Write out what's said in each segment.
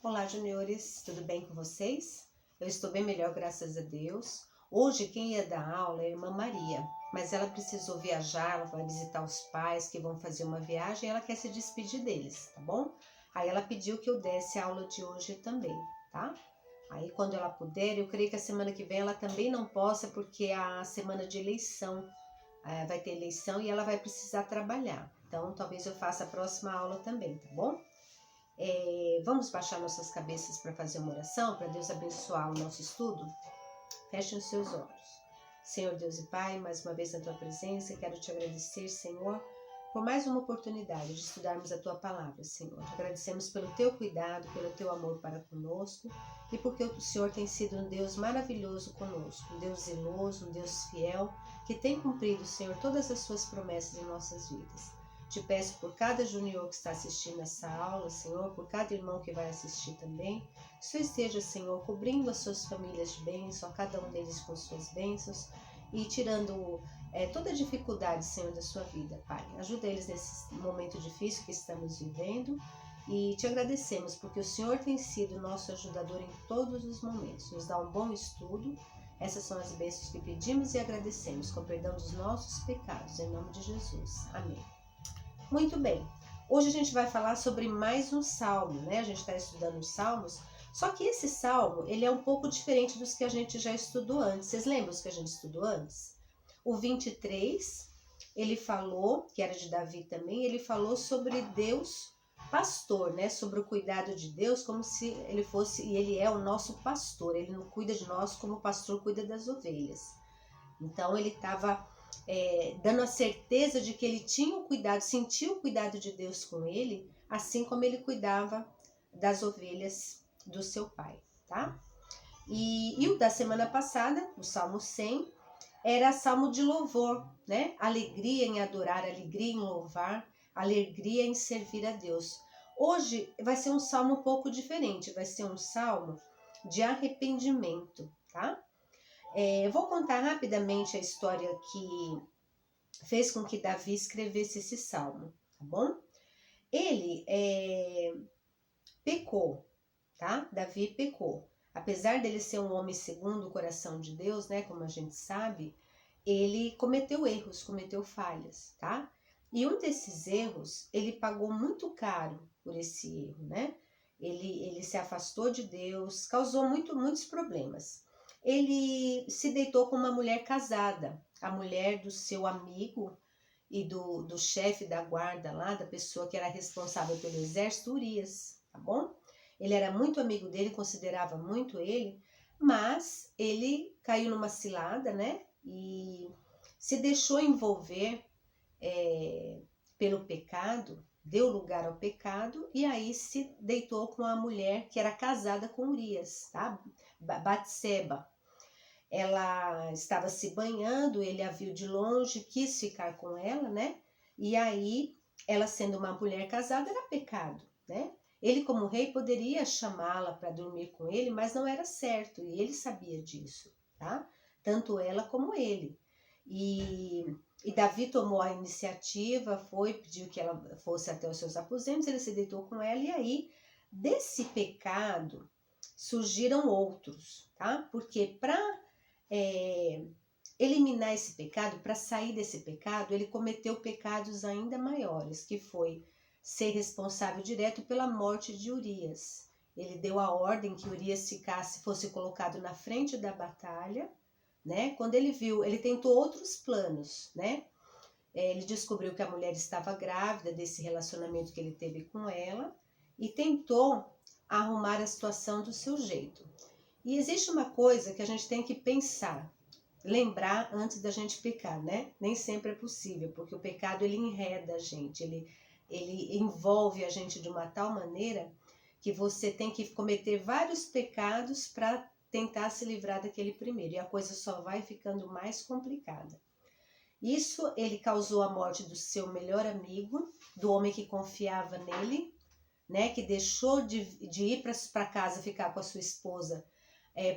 Olá, juniores, tudo bem com vocês? Eu estou bem melhor, graças a Deus. Hoje quem ia dar aula é a irmã Maria, mas ela precisou viajar, ela vai visitar os pais que vão fazer uma viagem e ela quer se despedir deles, tá bom? Aí ela pediu que eu desse a aula de hoje também, tá? Aí quando ela puder, eu creio que a semana que vem ela também não possa, porque é a semana de eleição, vai ter eleição e ela vai precisar trabalhar. Então talvez eu faça a próxima aula também, tá bom? Vamos baixar nossas cabeças para fazer uma oração, para Deus abençoar o nosso estudo? Fechem os seus olhos. Senhor Deus e Pai, mais uma vez na Tua presença, quero Te agradecer, Senhor, por mais uma oportunidade de estudarmos a Tua Palavra, Senhor. Te agradecemos pelo Teu cuidado, pelo Teu amor para conosco e porque o Senhor tem sido um Deus maravilhoso conosco, um Deus zeloso, um Deus fiel, que tem cumprido, Senhor, todas as Suas promessas em nossas vidas. Te peço por cada junior que está assistindo essa aula, Senhor, por cada irmão que vai assistir também, que o Senhor esteja, Senhor, cobrindo as suas famílias de bênção, a cada um deles com suas bênçãos e tirando toda a dificuldade, Senhor, da sua vida, Pai. Ajuda eles nesse momento difícil que estamos vivendo e te agradecemos porque o Senhor tem sido nosso ajudador em todos os momentos. Nos dá um bom estudo. Essas são as bênçãos que pedimos e agradecemos, com perdão dos nossos pecados, em nome de Jesus. Amém. Muito bem, hoje a gente vai falar sobre mais um salmo, né? A gente está estudando os salmos, só que esse salmo, ele é um pouco diferente dos que a gente já estudou antes. Vocês lembram os que a gente estudou antes? O 23, ele falou, que era de Davi também, ele falou sobre Deus pastor, né? Sobre o cuidado de Deus, como se ele fosse, e ele é o nosso pastor, ele não cuida de nós como o pastor cuida das ovelhas. Então ele estava dando a certeza de que ele tinha o cuidado, sentia o cuidado de Deus com ele, assim como ele cuidava das ovelhas do seu pai, tá? E o da semana passada, o Salmo 100, era salmo de louvor, né? Alegria em adorar, alegria em louvar, alegria em servir a Deus. Hoje vai ser um salmo um pouco diferente, vai ser um salmo de arrependimento, tá? Eu vou contar rapidamente a história que fez com que Davi escrevesse esse salmo, tá bom? Ele pecou, tá? Davi pecou. Apesar dele ser um homem segundo o coração de Deus, né? Como a gente sabe, ele cometeu erros, cometeu falhas, tá? E um desses erros, ele pagou muito caro por esse erro, né? Ele se afastou de Deus, causou muitos problemas. Ele se deitou com uma mulher casada, a mulher do seu amigo e do chefe da guarda lá, da pessoa que era responsável pelo exército, Urias, tá bom? Ele era muito amigo dele, considerava muito ele, mas ele caiu numa cilada, né? E se deixou envolver pelo pecado, deu lugar ao pecado e aí se deitou com a mulher que era casada com Urias, tá? Batseba. Ela estava se banhando, ele a viu de longe, quis ficar com ela, né? E aí, ela sendo uma mulher casada, era pecado, né? Ele, como rei, poderia chamá-la para dormir com ele, mas não era certo, e ele sabia disso, tá? Tanto ela como ele. E Davi tomou a iniciativa, pediu que ela fosse até os seus aposentos, ele se deitou com ela, e aí, desse pecado, surgiram outros, tá? Porque para eliminar esse pecado, para sair desse pecado, ele cometeu pecados ainda maiores, que foi ser responsável direto pela morte de Urias. Ele deu a ordem que Urias fosse colocado na frente da batalha, né? Quando ele viu, ele tentou outros planos, né? Ele descobriu que a mulher estava grávida desse relacionamento que ele teve com ela e tentou arrumar a situação do seu jeito. E existe uma coisa que a gente tem que pensar, lembrar antes da gente pecar, né? Nem sempre é possível, porque o pecado ele enreda a gente, ele envolve a gente de uma tal maneira que você tem que cometer vários pecados para tentar se livrar daquele primeiro, e a coisa só vai ficando mais complicada. Isso ele causou a morte do seu melhor amigo, do homem que confiava nele, né? Que deixou de ir para casa ficar com a sua esposa,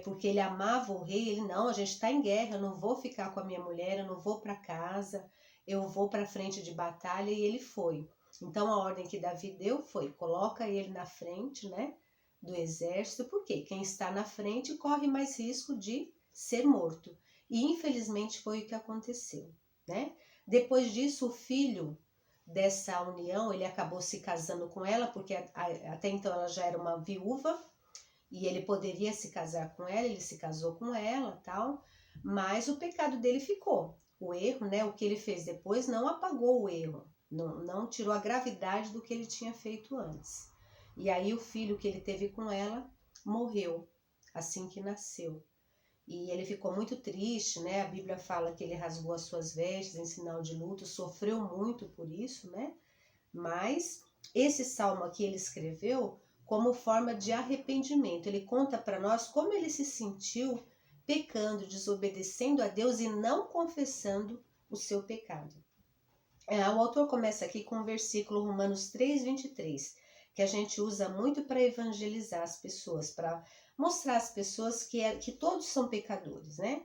porque ele amava o rei. Ele, não, a gente está em guerra, eu não vou ficar com a minha mulher, eu não vou para casa, eu vou para frente de batalha, e ele foi. Então a ordem que Davi deu foi, coloca ele na frente, né, do exército, porque quem está na frente corre mais risco de ser morto. E infelizmente foi o que aconteceu, né? Depois disso, o filho dessa união, ele acabou se casando com ela, porque até então ela já era uma viúva, e ele poderia se casar com ela, ele se casou com ela, tal, mas o pecado dele ficou. O erro, né, o que ele fez depois não apagou o erro, não tirou a gravidade do que ele tinha feito antes. E aí o filho que ele teve com ela morreu assim que nasceu. E ele ficou muito triste, né? A Bíblia fala que ele rasgou as suas vestes em sinal de luto, sofreu muito por isso, né? Mas esse salmo aqui ele escreveu como forma de arrependimento. Ele conta para nós como ele se sentiu pecando, desobedecendo a Deus e não confessando o seu pecado. O autor começa aqui com o versículo Romanos 3:23, que a gente usa muito para evangelizar as pessoas, para mostrar às pessoas que todos são pecadores, né?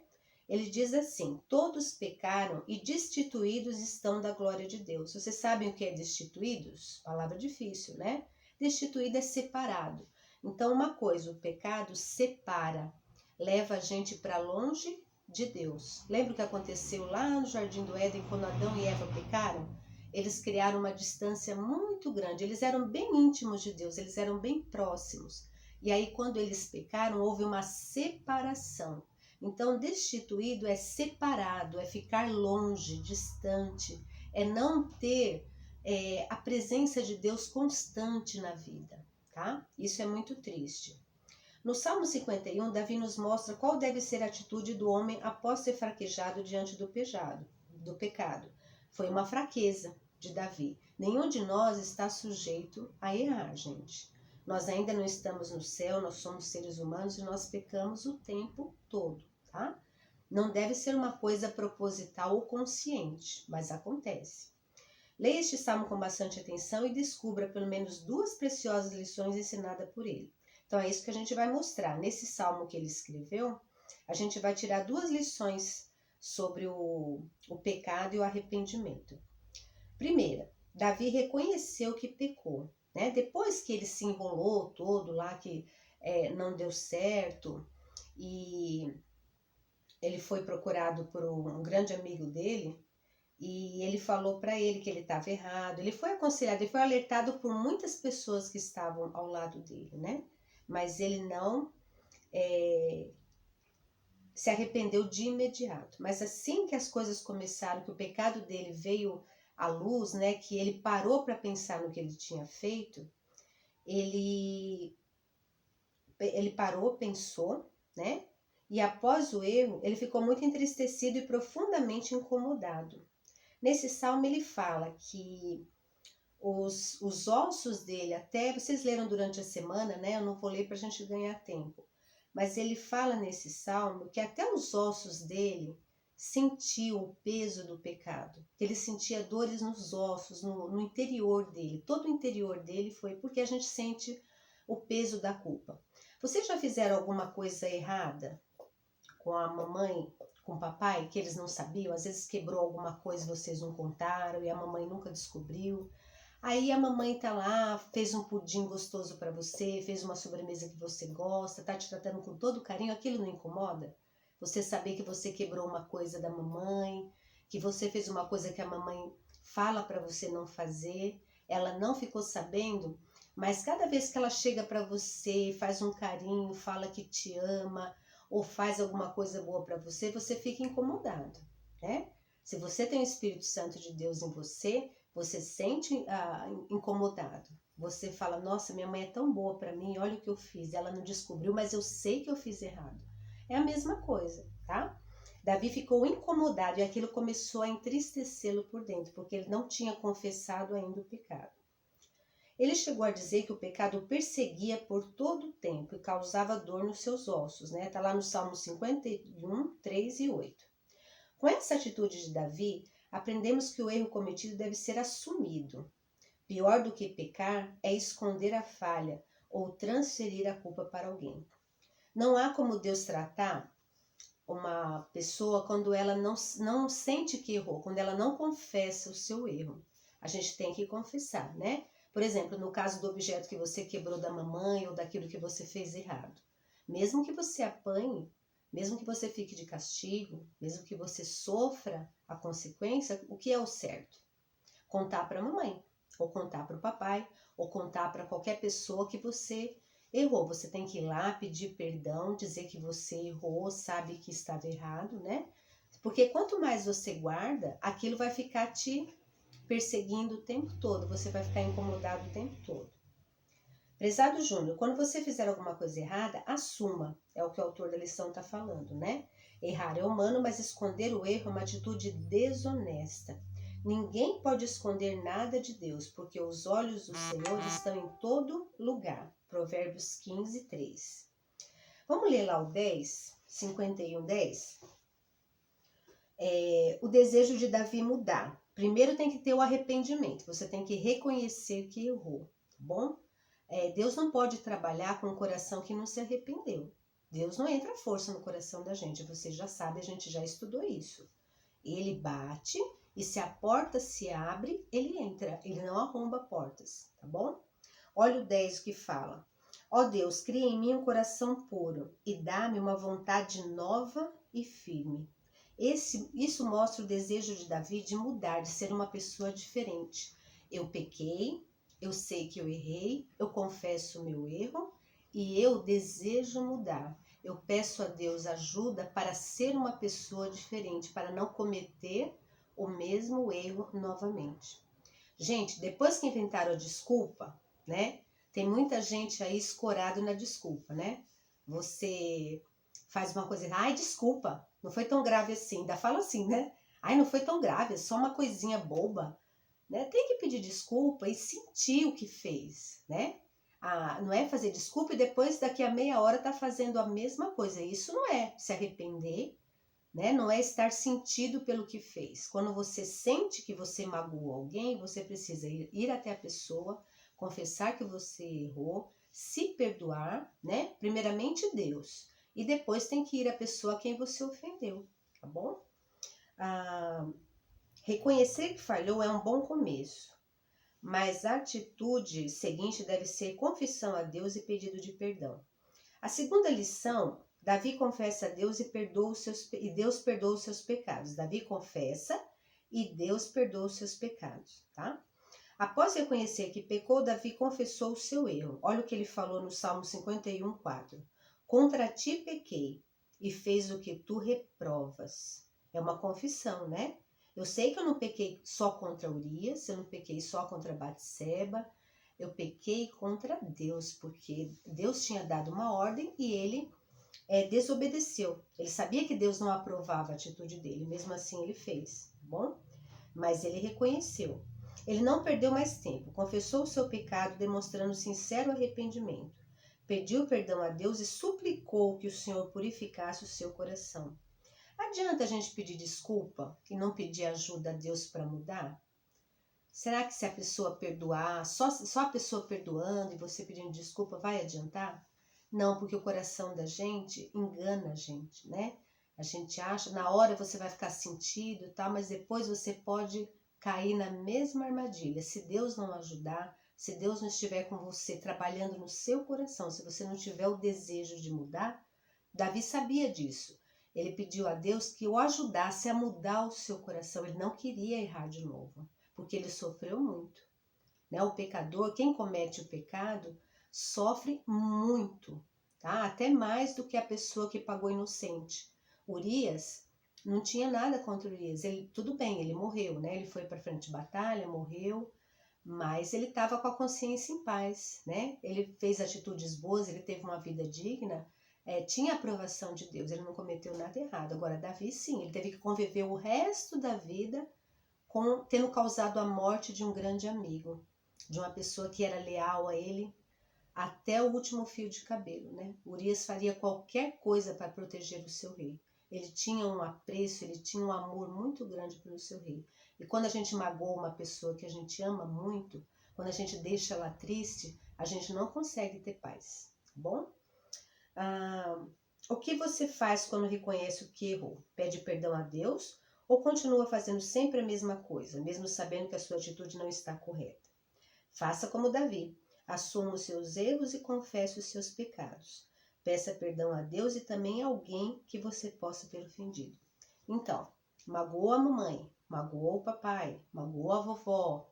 Ele diz assim: todos pecaram e destituídos estão da glória de Deus. Vocês sabem o que é destituídos? Palavra difícil, né? Destituído é separado. Então, uma coisa, o pecado separa, leva a gente para longe de Deus. Lembra o que aconteceu lá no Jardim do Éden, quando Adão e Eva pecaram? Eles criaram uma distância muito grande. Eles eram bem íntimos de Deus, eles eram bem próximos. E aí, quando eles pecaram, houve uma separação. Então, destituído é separado, é ficar longe, distante, é não ter a presença de Deus constante na vida, tá? Isso é muito triste. No Salmo 51, Davi nos mostra qual deve ser a atitude do homem após ser fraquejado diante do pecado. Foi uma fraqueza de Davi. Nenhum de nós está sujeito a errar, gente. Nós ainda não estamos no céu, nós somos seres humanos e nós pecamos o tempo todo, tá? Não deve ser uma coisa proposital ou consciente, mas acontece. Leia este salmo com bastante atenção e descubra pelo menos 2 preciosas lições ensinadas por ele. Então é isso que a gente vai mostrar. Nesse salmo que ele escreveu, a gente vai tirar 2 lições sobre o pecado e o arrependimento. Primeira, Davi reconheceu que pecou, né? Depois que ele se enrolou todo lá, que não deu certo, e ele foi procurado por um grande amigo dele, e ele falou para ele que ele estava errado. Ele foi aconselhado, ele foi alertado por muitas pessoas que estavam ao lado dele, né? Mas ele não se arrependeu de imediato. Mas assim que as coisas começaram, que o pecado dele veio à luz, né? Que ele parou para pensar no que ele tinha feito, ele parou, pensou, né? E após o erro, ele ficou muito entristecido e profundamente incomodado. Nesse salmo ele fala que os ossos dele, até vocês leram durante a semana, né? Eu não vou ler para a gente ganhar tempo. Mas ele fala nesse salmo que até os ossos dele sentiam o peso do pecado. Que ele sentia dores nos ossos, no interior dele. Todo o interior dele foi porque a gente sente o peso da culpa. Vocês já fizeram alguma coisa errada com a mamãe, com o papai, que eles não sabiam? Às vezes quebrou alguma coisa e vocês não contaram e a mamãe nunca descobriu. Aí a mamãe tá lá, fez um pudim gostoso para você, fez uma sobremesa que você gosta, tá te tratando com todo carinho, aquilo não incomoda? Você saber que você quebrou uma coisa da mamãe, que você fez uma coisa que a mamãe fala para você não fazer, ela não ficou sabendo, mas cada vez que ela chega para você, faz um carinho, fala que te ama, ou faz alguma coisa boa para você, você fica incomodado, né? Se você tem o Espírito Santo de Deus em você, você sente incomodado. Você fala, nossa, minha mãe é tão boa para mim, olha o que eu fiz. Ela não descobriu, mas eu sei que eu fiz errado. É a mesma coisa, tá? Davi ficou incomodado e aquilo começou a entristecê-lo por dentro, porque ele não tinha confessado ainda o pecado. Ele chegou a dizer que o pecado o perseguia por todo o tempo e causava dor nos seus ossos, né? Tá lá no Salmo 51, 3 e 8. Com essa atitude de Davi, aprendemos que o erro cometido deve ser assumido. Pior do que pecar é esconder a falha ou transferir a culpa para alguém. Não há como Deus tratar uma pessoa quando ela não sente que errou, quando ela não confessa o seu erro. A gente tem que confessar, né? Por exemplo, no caso do objeto que você quebrou da mamãe ou daquilo que você fez errado. Mesmo que você apanhe, mesmo que você fique de castigo, mesmo que você sofra a consequência, o que é o certo? Contar para a mamãe, ou contar para o papai, ou contar para qualquer pessoa que você errou. Você tem que ir lá pedir perdão, dizer que você errou, sabe que estava errado, né? Porque quanto mais você guarda, aquilo vai ficar te perseguindo o tempo todo, você vai ficar incomodado o tempo todo. Prezado Júnior, quando você fizer alguma coisa errada, assuma, é o que o autor da lição está falando, né? Errar é humano, mas esconder o erro é uma atitude desonesta. Ninguém pode esconder nada de Deus, porque os olhos do Senhor estão em todo lugar. Provérbios 15, 3. Vamos ler lá o 10, 51, 10? O desejo de Davi mudar. Primeiro tem que ter o arrependimento, você tem que reconhecer que errou, tá bom? Deus não pode trabalhar com um coração que não se arrependeu. Deus não entra força no coração da gente, você já sabe, a gente já estudou isso. Ele bate e se a porta se abre, ele entra, ele não arromba portas, tá bom? Olha o 10 que fala. Ó Deus, cria em mim um coração puro e dá-me uma vontade nova e firme. Isso mostra o desejo de Davi de mudar, de ser uma pessoa diferente. Eu pequei, eu sei que eu errei, eu confesso o meu erro e eu desejo mudar. Eu peço a Deus ajuda para ser uma pessoa diferente, para não cometer o mesmo erro novamente. Gente, depois que inventaram a desculpa, né? Tem muita gente aí escorado na desculpa, né? Você faz uma coisa, ai, desculpa, não foi tão grave assim. Ainda fala assim, né? Ai, não foi tão grave, é só uma coisinha boba. Né? Tem que pedir desculpa e sentir o que fez, né? Não é fazer desculpa e depois daqui a meia hora tá fazendo a mesma coisa. Isso não é se arrepender, né? Não é estar sentido pelo que fez. Quando você sente que você magoou alguém, você precisa ir até a pessoa, confessar que você errou, se perdoar, né? Primeiramente Deus. E depois tem que ir à pessoa a quem você ofendeu, tá bom? Reconhecer que falhou é um bom começo, mas a atitude seguinte deve ser confissão a Deus e pedido de perdão. A segunda lição, Davi confessa a Deus e Deus perdoa os seus pecados. Davi confessa e Deus perdoa os seus pecados, tá? Após reconhecer que pecou, Davi confessou o seu erro. Olha o que ele falou no Salmo 51, 4. Contra ti pequei e fez o que tu reprovas. É uma confissão, né? Eu sei que eu não pequei só contra Urias, eu não pequei só contra Batseba, eu pequei contra Deus, porque Deus tinha dado uma ordem e ele desobedeceu. Ele sabia que Deus não aprovava a atitude dele, mesmo assim ele fez, tá bom? Mas ele reconheceu. Ele não perdeu mais tempo, confessou o seu pecado, demonstrando sincero arrependimento. Pediu perdão a Deus e suplicou que o Senhor purificasse o seu coração. Adianta a gente pedir desculpa e não pedir ajuda a Deus para mudar? Será que se a pessoa perdoar, só a pessoa perdoando e você pedindo desculpa vai adiantar? Não, porque o coração da gente engana a gente, né? A gente acha, na hora você vai ficar sentido e tal, mas depois você pode cair na mesma armadilha. Se Deus não ajudar, se Deus não estiver com você trabalhando no seu coração, se você não tiver o desejo de mudar, Davi sabia disso. Ele pediu a Deus que o ajudasse a mudar o seu coração. Ele não queria errar de novo, porque ele sofreu muito. Né? O pecador, quem comete o pecado, sofre muito, tá? Até mais do que a pessoa que pagou inocente. Urias não tinha nada contra Urias. Tudo bem, ele morreu, né? Ele foi para frente de batalha, morreu, mas ele estava com a consciência em paz, né? Ele fez atitudes boas, ele teve uma vida digna, tinha a aprovação de Deus, ele não cometeu nada errado. Agora, Davi, sim, ele teve que conviver o resto da vida tendo causado a morte de um grande amigo, de uma pessoa que era leal a ele até o último fio de cabelo, né? Urias faria qualquer coisa para proteger o seu rei. Ele tinha um apreço, ele tinha um amor muito grande pelo seu rei. E quando a gente magoa uma pessoa que a gente ama muito, quando a gente deixa ela triste, a gente não consegue ter paz, tá bom? O que você faz quando reconhece o que errou? Pede perdão a Deus ou continua fazendo sempre a mesma coisa, mesmo sabendo que a sua atitude não está correta? Faça como Davi. Assuma os seus erros e confesse os seus pecados. Peça perdão a Deus e também a alguém que você possa ter ofendido. Então, magoou a mamãe, magoou o papai, magoou a vovó,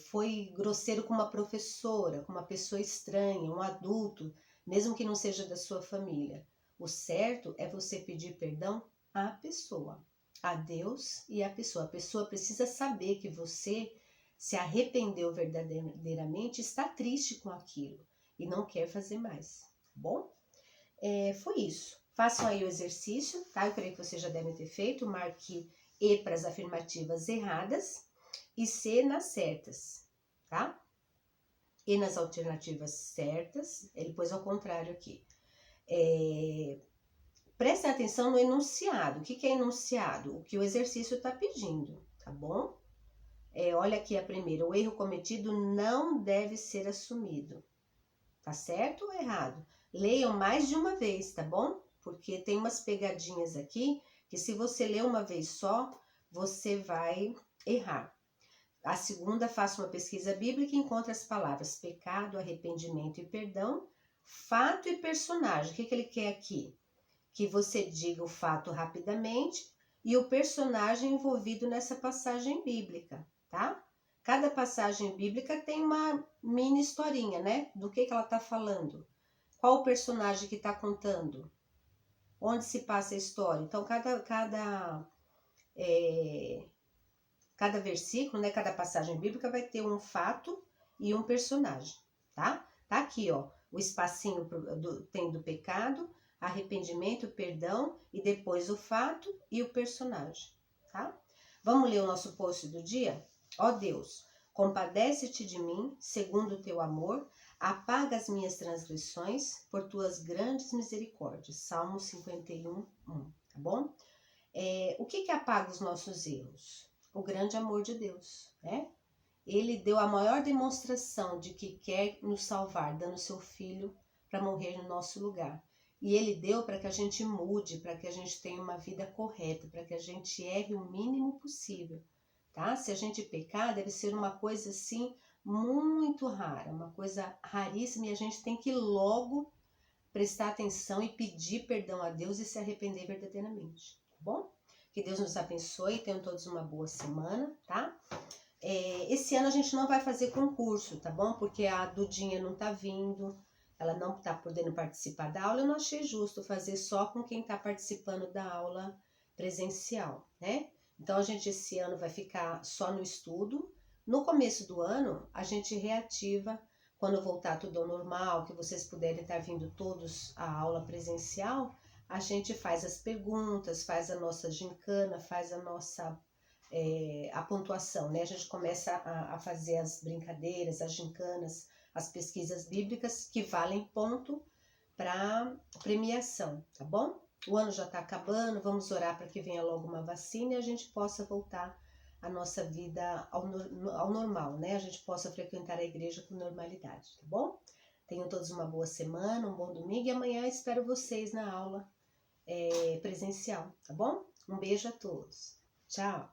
foi grosseiro com uma professora, com uma pessoa estranha, um adulto, mesmo que não seja da sua família. O certo é você pedir perdão à pessoa, a Deus e à pessoa. A pessoa precisa saber que você se arrependeu verdadeiramente, está triste com aquilo e não quer fazer mais, tá bom? Foi isso. Façam aí o exercício, tá? Eu creio que vocês já devem ter feito. Marque E para as afirmativas erradas e C nas certas, tá? E nas alternativas certas, ele pôs ao contrário aqui. Prestem atenção no enunciado. O que é enunciado? O que o exercício está pedindo, tá bom? Olha aqui a primeira. O erro cometido não deve ser assumido. Tá certo ou errado? Leiam mais de uma vez, tá bom? Porque tem umas pegadinhas aqui que se você ler uma vez só, você vai errar. A segunda, faça uma pesquisa bíblica e encontre as palavras pecado, arrependimento e perdão, fato e personagem. O que ele quer aqui? Que você diga o fato rapidamente e o personagem envolvido nessa passagem bíblica, tá? Cada passagem bíblica tem uma mini historinha, né? Do que ela está falando. Qual o personagem que está contando? Onde se passa a história? Então, cada versículo, né? Cada passagem bíblica vai ter um fato e um personagem, tá? Tá aqui, ó. O espacinho tem do pecado, arrependimento, perdão e depois o fato e o personagem, tá? Vamos ler o nosso post do dia? Ó Deus, compadece-te de mim, segundo o teu amor, apaga as minhas transgressões por tuas grandes misericórdias. Salmo 51, 1, tá bom? O que apaga os nossos erros? O grande amor de Deus, né? Ele deu a maior demonstração de que quer nos salvar, dando seu filho para morrer no nosso lugar. E ele deu para que a gente mude, para que a gente tenha uma vida correta, para que a gente erre o mínimo possível, tá? Se a gente pecar, deve ser uma coisa assim muito rara, uma coisa raríssima, e a gente tem que logo prestar atenção e pedir perdão a Deus e se arrepender verdadeiramente, tá bom? Que Deus nos abençoe, tenham todos uma boa semana, tá? Esse ano a gente não vai fazer concurso, tá bom? Porque a Dudinha não tá vindo, ela não tá podendo participar da aula. Eu não achei justo fazer só com quem tá participando da aula presencial, né? Então a gente esse ano vai ficar só no estudo. No começo do ano a gente reativa quando voltar tudo ao normal, que vocês puderem estar vindo todos à aula presencial. A gente faz as perguntas, faz a nossa gincana, faz a nossa a pontuação, né? A gente começa a fazer as brincadeiras, as gincanas, as pesquisas bíblicas que valem ponto para premiação, tá bom? O ano já está acabando, vamos orar para que venha logo uma vacina e a gente possa voltar a nossa vida ao normal, né? A gente possa frequentar a igreja com normalidade, tá bom? Tenham todos uma boa semana, um bom domingo e amanhã espero vocês na aula presencial, tá bom? Um beijo a todos. Tchau!